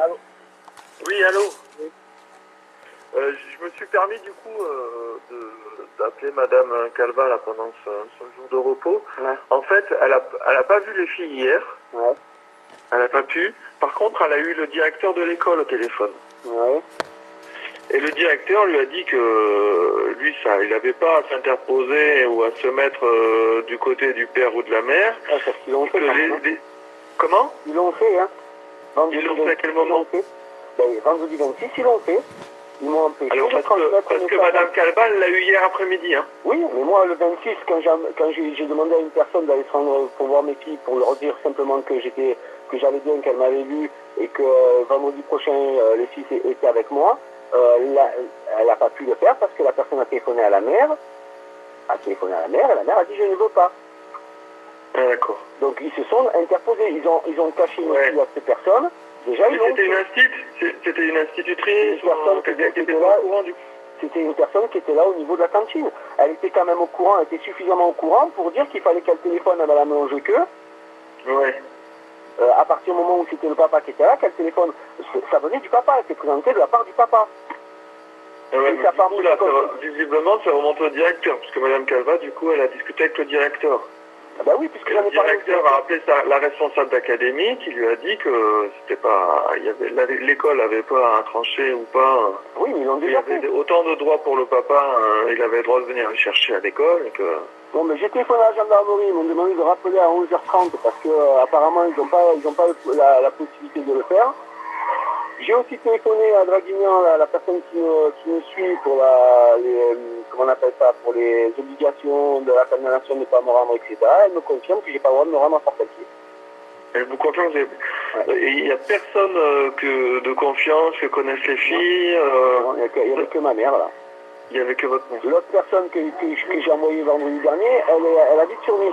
Allô? Oui, allô. Oui. Je me suis permis du coup d'appeler Madame Calva là, pendant son jour de repos. Ouais. En fait, elle a pas vu les filles hier. Ouais. Elle n'a pas pu. Par contre, elle a eu le directeur de l'école au téléphone. Ouais. Et le directeur lui a dit que lui, il n'avait pas à s'interposer ou à se mettre du côté du père ou de la mère. Ah, parce qu'ils l'ont fait quand même, hein. Comment? Ils l'ont fait, hein. Ils l'ont fait à quel moment? Vendredi 26, ils l'ont fait. Ils m'ont empêché Alors, de parce transmettre que un message. Madame Calva, elle l'a eu hier après-midi, hein. Oui, mais moi, le 26, quand j'ai demandé à une personne d'aller se rendre pour voir mes filles, pour leur dire simplement que j'allais bien, qu'elle m'avait vu, et que vendredi prochain, les filles étaient avec moi, elle n'a pas pu le faire parce que la personne a téléphoné à la mère, et la mère a dit je ne veux pas. Ah, d'accord. Donc ils se sont interposés, ils ont caché une fille à cette personne. Déjà, mais c'était une institutrice, quelqu'un qui était là au courant du coup. C'était une personne qui était là au niveau de la cantine. Elle était quand même au courant, elle était suffisamment au courant pour dire qu'il fallait qu'elle téléphone à Madame Longequeux. Ouais. À partir du moment où c'était le papa qui était là, qu'elle téléphone, ça venait du papa, elle s'est présentée de la part du papa. Ah ouais, mais du coup, là, visiblement, ça remonte au directeur, parce que Madame Calva, du coup, elle a discuté avec le directeur. Ah bah oui, puisque j'en ai parlé. Le directeur a appelé la responsable d'académie qui lui a dit que c'était pas, l'école n'avait pas à trancher ou pas. Oui, mais ils l'ont déjà fait. Il y avait autant de droits pour le papa, il avait le droit de venir le chercher à l'école. Bon, mais j'ai téléphoné à la gendarmerie, ils m'ont demandé de rappeler à 11h30 parce que apparemment ils n'ont pas la possibilité de le faire. J'ai aussi téléphoné à Draguignan, la personne qui me suit pour comment on appelle ça, pour les obligations de la condamnation de ne pas me rendre, etc. Elle me confirme que j'ai pas le droit de me rendre à Fort-Calquier. Elle vous confirme que il n'y a personne de confiance que connaissent les filles. Non, il n'y avait que ma mère là. Il n'y avait que votre mère. L'autre personne que j'ai envoyée vendredi dernier, elle habite sur Nice.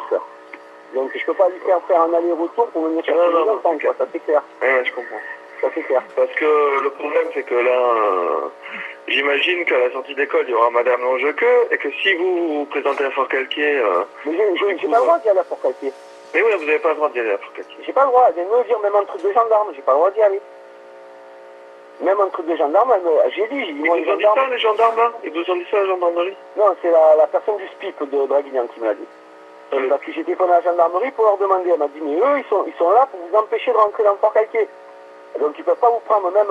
Donc je peux pas lui faire un aller-retour pour venir chercher les enfants, quoi, ça c'est clair. Ouais, je comprends. Ça c'est clair. Parce que le problème c'est que là, j'imagine qu'à la sortie d'école, il y aura Madame Longequeux, et que si vous vous présentez à Fort-Calquier... mais j'ai pas le droit d'y aller à Fort-Calquier. Mais oui, vous n'avez pas le droit d'y aller à Fort-Calquier. J'ai pas le droit, elle vient de me dire, même un truc de gendarme, j'ai pas le droit d'y aller. Même un truc de gendarme, j'ai dit, ils vous ont dit ça, les gendarmes, là? Ils vous ont dit ça, la gendarmerie? Non, c'est la personne du SPIP de Draguignan qui me l'a dit. Parce que j'ai téléphoné à la gendarmerie pour leur demander, elle m'a dit, mais eux, ils sont là pour vous empêcher de rentrer dans Fort-Calquier. Donc ils ne peuvent pas vous prendre, même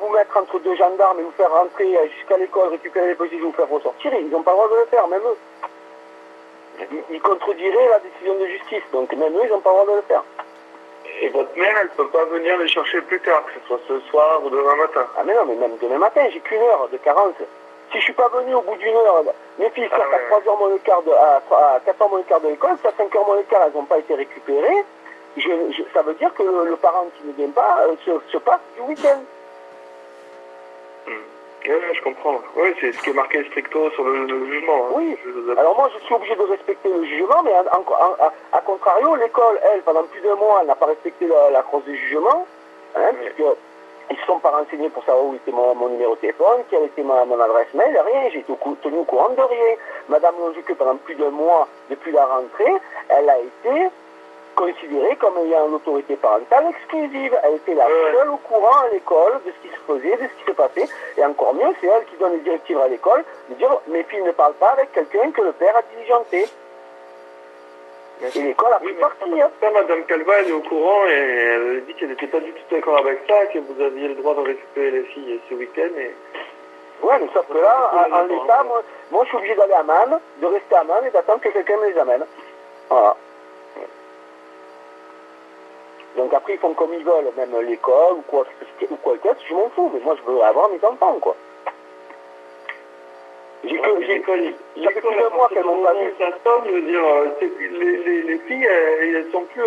vous mettre entre deux gendarmes et vous faire rentrer jusqu'à l'école, récupérer les petits et vous faire ressortir, ils n'ont pas le droit de le faire, même eux. Ils contrediraient la décision de justice, donc même eux, ils n'ont pas le droit de le faire. Et votre mère, elle ne peut pas venir les chercher plus tard, que ce soit ce soir ou demain matin? Ah mais non, mais même demain matin, j'ai qu'une heure de carence. Si je suis pas venu au bout d'une heure, mes filles sortent à 3h moins le quart à 4h moins le quart de l'école, si à 5h moins le quart, elles n'ont pas été récupérées, ça veut dire que le parent qui ne vient pas se passe du week-end. Oui, je comprends. Oui, c'est ce qui est marqué stricto sur le jugement. Hein. Oui. Alors moi, je suis obligé de respecter le jugement, mais à contrario, l'école, elle, pendant plus d'un mois, elle n'a pas respecté la clause de jugement, hein, puisque ils ne se sont pas renseignés pour savoir où était mon numéro de téléphone, quelle était mon adresse mail, rien. J'ai été tenu au courant de rien. Madame Longequeux, pendant plus d'un mois, depuis la rentrée, elle a été considérée comme ayant une autorité parentale exclusive. Elle était la seule au courant à l'école de ce qui se faisait, de ce qui se passait. Et encore mieux, c'est elle qui donne les directives à l'école, de dire mes filles ne parlent pas avec quelqu'un que le père a diligenté. Et l'école a pris parti. Ça, Madame Calva, elle est au courant et elle dit qu'elle n'était pas du tout d'accord avec ça, que vous aviez le droit de récupérer les filles ce week-end. Ouais, mais sauf que là, en l'état, moi je suis obligé d'aller à Man, de rester à Man et d'attendre que quelqu'un me les amène. Voilà. Donc après, ils font comme ils veulent, même l'école ou quoi que je m'en fous, mais moi je veux avoir mes enfants, quoi. L'école, ça fait plus de mois qu'elles m'ont pas vu. Ça somme, je veux dire, les filles, elles sont plus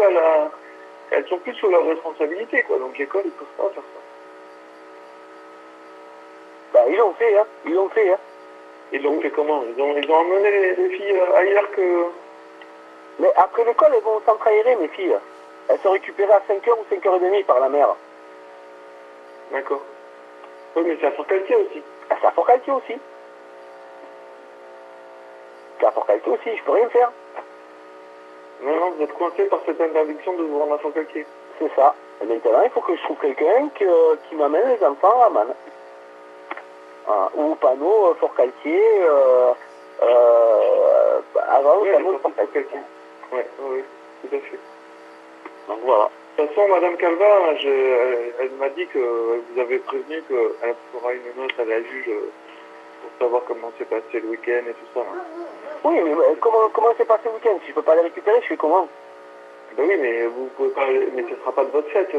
elles sont plus sous leur responsabilité, quoi. Donc l'école, ils peuvent pas faire ça. Bah, ils l'ont fait, hein. Ils l'ont fait, hein. Ils l'ont fait comment? Ils ont emmené les filles ailleurs que... Mais après l'école, elles vont s'entraîner, mes filles. Elles sont récupérées à 5h ou 5h30 par la mère. D'accord. Oui, mais c'est à Fort-Calquier aussi. Ah, c'est à Fort-Calquier aussi. C'est à Fort-Calquier aussi, je peux rien faire. Non, vous êtes coincé par cette interdiction de vous rendre à Fort-Calquier. C'est ça. Et maintenant, il faut que je trouve quelqu'un qui m'amène les enfants à Man. Ou au panneau Fort-Calquier, avant le panneau de Fort-Calquier. Oui, tout à fait. Donc voilà. De toute façon, Madame Calva, elle m'a dit que vous avez prévenu qu'elle fera une note à la juge pour savoir comment s'est passé le week-end et tout ça. Oui, mais comment s'est passé le week-end? Si je peux pas les récupérer, je fais comment? Ben oui, mais vous pouvez pas, mais ce sera pas de votre fête.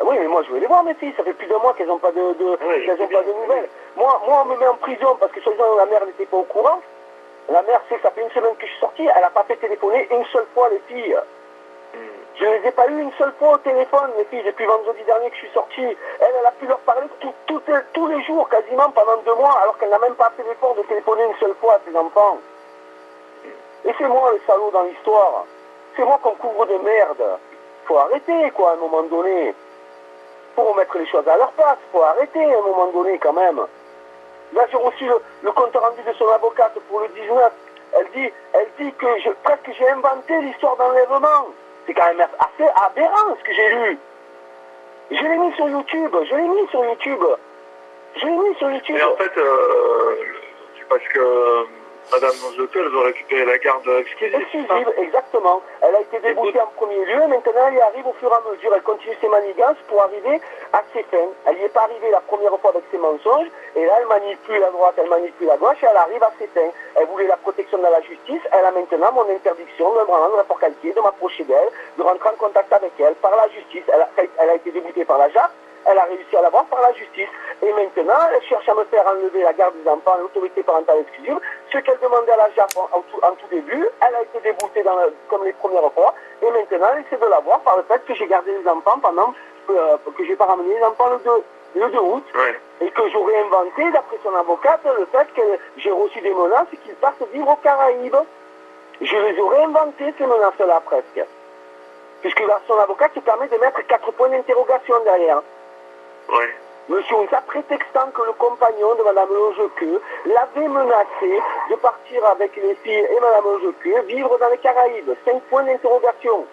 Oui, mais moi je veux les voir mes filles, ça fait plus d'un mois qu'elles n'ont pas de nouvelles. Moi on me met en prison parce que soi-disant la mère n'était pas au courant. La mère sait que ça fait une semaine que je suis sorti, elle n'a pas fait téléphoner une seule fois les filles. Je ne les ai pas eu une seule fois au téléphone, les filles, depuis vendredi dernier que je suis sorti. Elle a pu leur parler tous les jours, quasiment pendant 2 mois, alors qu'elle n'a même pas fait l'effort de téléphoner une seule fois à ses enfants. Et c'est moi le salaud dans l'histoire. C'est moi qu'on couvre de merde. Faut arrêter, quoi, à un moment donné. Faut remettre les choses à leur place. Faut arrêter, à un moment donné, quand même. Là, j'ai reçu le compte rendu de son avocate pour le 19. Elle dit que presque j'ai inventé l'histoire d'enlèvement. C'est quand même assez aberrant, ce que j'ai lu. Je l'ai mis sur YouTube. Mais en fait, c'est parce que Madame Nozeke, elles ont récupéré la garde exclusive. Exclusive, exactement. Elle a été déboutée en premier lieu, maintenant elle y arrive au fur et à mesure. Elle continue ses manigances pour arriver à ses fins. Elle n'y est pas arrivée la première fois avec ses mensonges, et là elle manipule à droite, elle manipule à gauche, et elle arrive à ses fins. Elle voulait la protection de la justice, elle a maintenant mon interdiction de me rendre à Fort-Calquier, de m'approcher d'elle, de rentrer en contact avec elle par la justice. Elle a été déboutée par la JAP. Elle a réussi à l'avoir par la justice. Et maintenant, elle cherche à me faire enlever la garde des enfants, l'autorité parentale exclusive. Ce qu'elle demandait à la JAP en tout début, elle a été déboutée comme les premières fois. Et maintenant, elle essaie de l'avoir par le fait que j'ai gardé les enfants pendant que j'ai pas ramené les enfants le 2 août. Ouais. Et que j'aurais inventé, d'après son avocate, le fait que j'ai reçu des menaces et qu'ils partent vivre aux Caraïbes. Je les aurais inventées, ces menaces-là, presque. Puisque son avocate se permet de mettre 4 points d'interrogation derrière. Ouais. Monsieur Onsa, prétextant que le compagnon de Madame Lojeke l'avait menacé de partir avec les filles et Madame Lojeke vivre dans les Caraïbes. 5 points d'interrogation.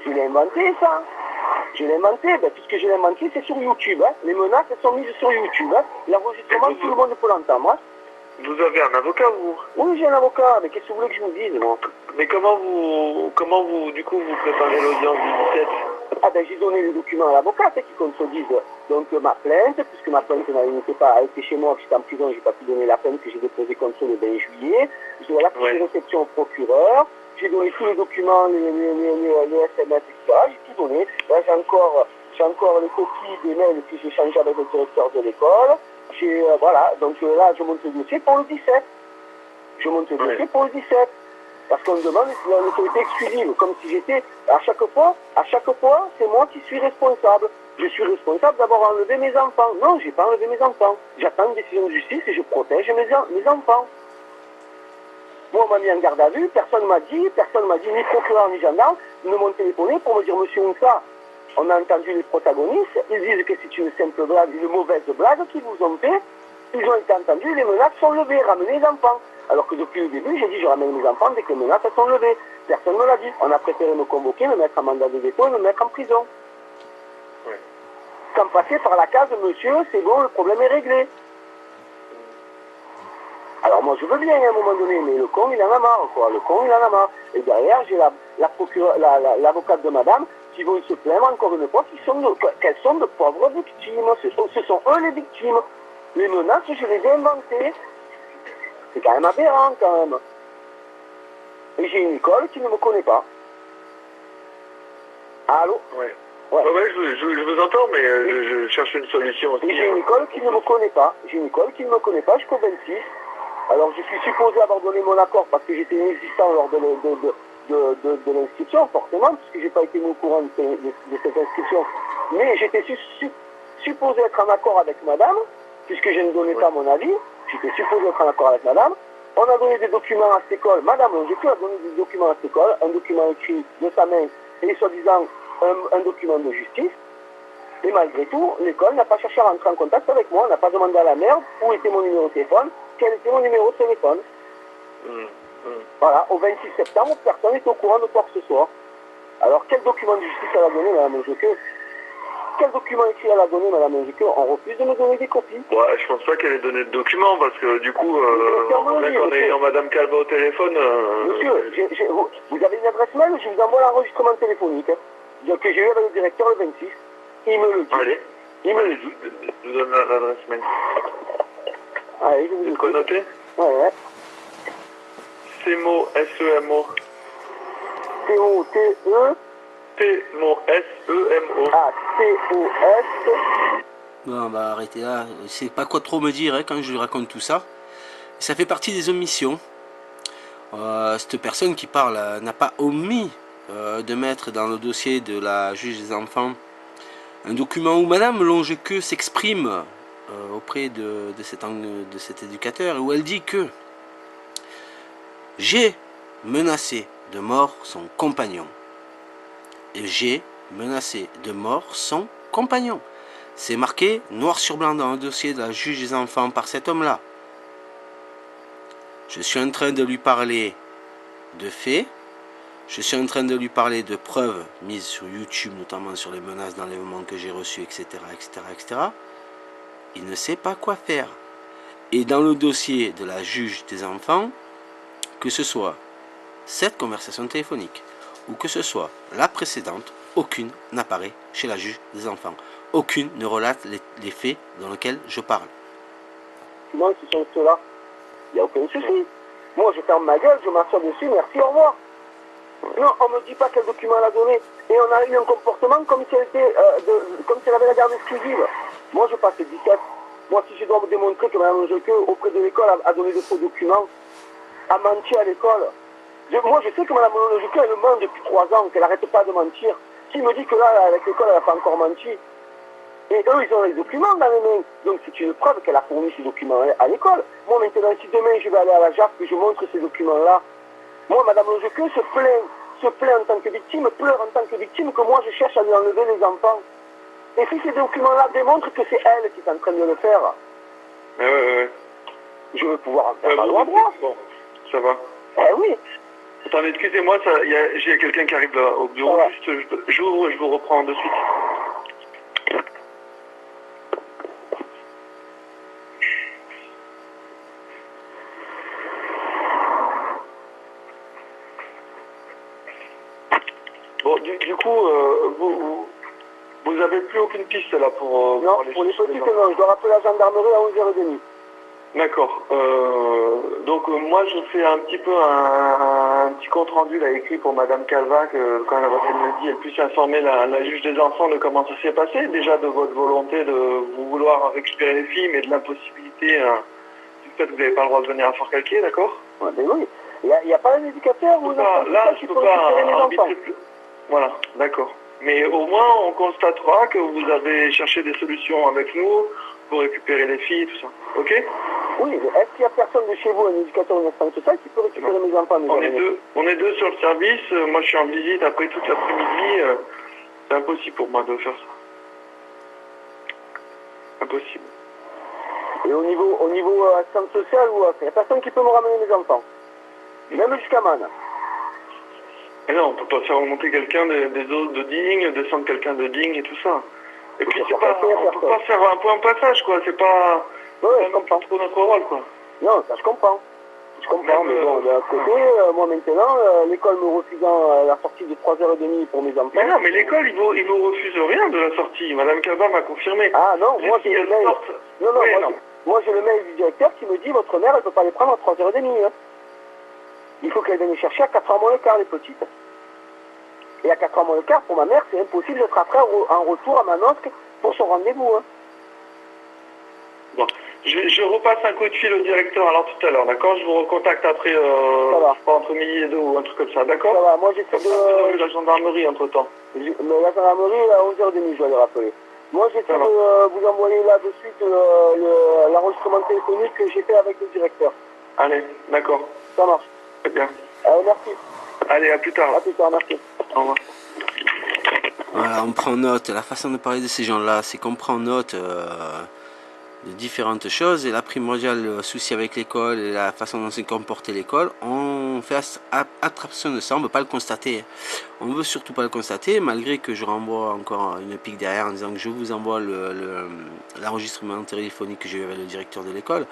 Je l'ai inventé, ça. Je l'ai inventé, puisque je l'ai inventé, c'est sur YouTube. Hein. Les menaces, elles sont mises sur YouTube. Hein. L'enregistrement, tout le monde peut l'entendre. Hein. Vous avez un avocat, vous? Oui, j'ai un avocat, mais qu'est-ce que vous voulez que je vous dise, moi? Mais comment vous, du coup, vous préparez l'audience du 17? J'ai donné les documents à l'avocate qui contredisent donc ma plainte, puisque ma plainte n'était pas arrêtée chez moi, que j'étais en prison, j'ai pas pu donner la plainte que j'ai déposée contre le 20 juillet. J'ai donné la réception au procureur, j'ai donné tous les documents, les SMS, etc. J'ai tout donné. Là, j'ai encore les copies des mails que j'ai échangés avec le directeur de l'école. Voilà, donc là, je monte le dossier pour le 17. Parce qu'on me demande l'autorité exclusive, comme si j'étais, à chaque fois, c'est moi qui suis responsable. Je suis responsable d'avoir enlevé mes enfants. Non, j'ai pas enlevé mes enfants. J'attends une décision de justice et je protège mes enfants. Moi, on m'a mis en garde à vue, personne m'a dit, ni procureur ni gendarme, ne m'ont téléphoné pour me dire, monsieur Onsa, on a entendu les protagonistes, ils disent que c'est une simple blague, une mauvaise blague qu'ils vous ont fait, ils ont été entendus, les menaces sont levées, ramenez les enfants. Alors que depuis le début, j'ai dit je ramène mes enfants dès que les menaces sont levées. Personne ne me l'a dit. On a préféré me convoquer, me mettre en mandat de dépôt et me mettre en prison. Ouais. Sans passer par la case de monsieur, c'est bon, le problème est réglé. Alors moi je veux bien à un moment donné, mais le con il en a marre, quoi. Et derrière, j'ai l'avocate de madame qui veut se plaindre encore une fois qu'elles sont de pauvres victimes. Ce sont eux les victimes. Les menaces, je les ai inventées. C'est quand même aberrant, quand même. Et j'ai une école qui ne me connaît pas. Allô? Ouais. Je vous entends, mais je cherche une solution aussi. Et j'ai une école qui ne me connaît pas. Jusqu'au 26. Alors, je suis supposé avoir donné mon accord parce que j'étais inexistant lors de l'inscription, forcément, puisque je n'ai pas été mis au courant de cette inscription. Mais j'étais supposé être en accord avec madame, puisque je ne donnais pas mon avis. J'étais supposé être en accord avec madame. On a donné des documents à cette école. Madame Lojeke a donné des documents à cette école, un document écrit de sa main et soi-disant un document de justice. Et malgré tout, l'école n'a pas cherché à rentrer en contact avec moi, n'a pas demandé à la mère où était mon numéro de téléphone, quel était mon numéro de téléphone. Voilà, au 26 septembre, personne n'est au courant de quoi que ce soit. Alors, quel document de justice elle a donné, madame Joqueux? Quel document écrit elle a donné, madame Joqueux? On refuse de me donner des copies. Ouais, je pense pas qu'elle ait donné de documents, parce que du coup, mec, en ayant Madame Calva au téléphone... Monsieur, vous avez une adresse mail, je vous envoie l'enregistrement téléphonique que j'ai eu avec le directeur le 26. Il me le dit. Allez. Il me le dit. Je vous donne l'adresse mail. Allez, je vous C'est quoi noté? Ouais. CMO, S-E-M-O. C-O-T-E. T-M-O, S-E-M-O. Ah, C-O-S. Bon, on va arrêter là. Je sais pas quoi trop me dire quand je lui raconte tout ça. Ça fait partie des omissions. Cette personne qui parle n'a pas omis de mettre dans le dossier de la juge des enfants un document où Madame Longequeux s'exprime auprès de cet éducateur, où elle dit que j'ai menacé de mort son compagnon. Et j'ai menacé de mort son compagnon. C'est marqué noir sur blanc dans le dossier de la juge des enfants par cet homme-là. Je suis en train de lui parler de faits. Je suis en train de lui parler de preuves mises sur YouTube, notamment sur les menaces d'enlèvement que j'ai reçues, etc., etc., etc. Il ne sait pas quoi faire. Et dans le dossier de la juge des enfants, que ce soit cette conversation téléphonique ou que ce soit la précédente, aucune n'apparaît chez la juge des enfants. Aucune ne relate les faits dans lesquels je parle. Non, ce sont ceux-là. Il n'y a aucun souci. Moi, je ferme ma gueule, je m'assois dessus, merci, au revoir. Non, on ne me dit pas quel document elle a donné. Et on a eu un comportement comme si elle, comme si elle avait la garde exclusive. Moi, je passe 17. Moi, si je dois me démontrer que Mme Joqueux, auprès de l'école, a donné de faux documents, a menti à l'école. Moi, je sais que Mme Joqueux, elle ment depuis 3 ans, qu'elle n'arrête pas de mentir. S'il me dit que là, avec l'école, elle n'a pas encore menti, et eux, ils ont les documents dans les mains. Donc, c'est une preuve qu'elle a fourni ces documents à l'école. Moi, maintenant, si demain, je vais aller à la JAF et je montre ces documents-là, moi, Mme Longequeux se plaint en tant que victime, pleure en tant que victime, que moi, je cherche à lui enlever les enfants. Et si ces documents-là démontrent que c'est elle qui est en train de le faire, je veux pouvoir en faire ma loi droit. Bon, ça va. Eh oui. Attendez, excusez-moi, j'ai quelqu'un qui arrive là, au bureau, juste, j'ouvre et je vous reprends de suite. Bon, du coup, vous avez plus aucune piste là pour... Non, pour les petites, non. Je dois rappeler la gendarmerie à 11h30. D'accord. Donc moi je fais un petit peu un petit compte rendu là écrit pour Madame Calva, que quand elle me dit, elle puisse informer la juge des enfants de comment ça s'est passé, déjà de votre volonté de vouloir récupérer les filles, mais de l'impossibilité du fait que vous n'avez pas le droit de venir à Fort-Calquier, d'accord? Ouais, mais oui. Il n'y a pas un éducateur ou là je peux pas arbitrer plus. Voilà, d'accord. Mais au moins on constatera que vous avez cherché des solutions avec nous pour récupérer les filles, tout ça. Ok? Oui, est-ce qu'il n'y a personne de chez vous, un éducateur ou une assistante sociale, qui peut récupérer mes enfants? On est deux sur le service. Moi, je suis en visite après toute l'après-midi. C'est impossible pour moi de faire ça. Impossible. Et au niveau assistante sociale, il n'y a personne qui peut me ramener mes enfants? Même jusqu'à Man. Et non, on peut pas faire remonter quelqu'un des autres de digne, descendre quelqu'un de digne et tout ça. Et puis, on peut pas faire un point de passage, quoi. C'est pas... Ouais, je comprends. Trop notre rôle, quoi. Non, ça je comprends. Je comprends, mais bon, d'un côté, moi maintenant, l'école me refusant la sortie de 3h30 pour mes enfants. Mais non, mais l'école, il vous refuse rien de la sortie. Madame Calva m'a confirmé. Ah non, moi j'ai le mail. Moi j'ai le mail du directeur qui me dit votre mère, elle peut pas les prendre à 3h30. Hein. Il faut qu'elle vienne les chercher à 4h moins le quart, les petites. Et à 4h moins le quart, pour ma mère, c'est impossible d'être après en retour à Manosque pour son rendez-vous. Hein. Bon, je repasse un coup de fil au directeur alors tout à l'heure, d'accord? Je vous recontacte après, je crois, entre midi et 2 ou un truc comme ça, d'accord? Ça va, moi j'essaie de... la gendarmerie entre-temps. Mais la gendarmerie, à 11h30, je vais les rappeler. Moi j'essaie de vous envoyer là de suite l'enregistrement téléphonique que j'ai fait avec le directeur. Allez, d'accord. Ça marche. Très bien. Merci. Allez, à plus tard. À plus tard, merci. Au revoir. Voilà, on prend note. La façon de parler de ces gens-là, c'est qu'on prend note de différentes choses. Et la primordiale, le souci avec l'école et la façon dont s'est comportée l'école, on on fait abstraction de ça, on ne veut pas le constater. On ne veut surtout pas le constater, malgré que je renvoie encore une pique derrière en disant que je vous envoie l'enregistrement téléphonique que j'ai eu avec le directeur de l'école.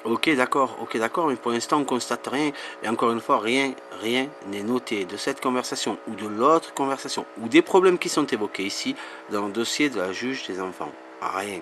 Ok d'accord, mais pour l'instant on constate rien, et encore une fois, rien n'est noté de cette conversation, ou de l'autre conversation, ou des problèmes qui sont évoqués ici, dans le dossier de la juge des enfants. Rien.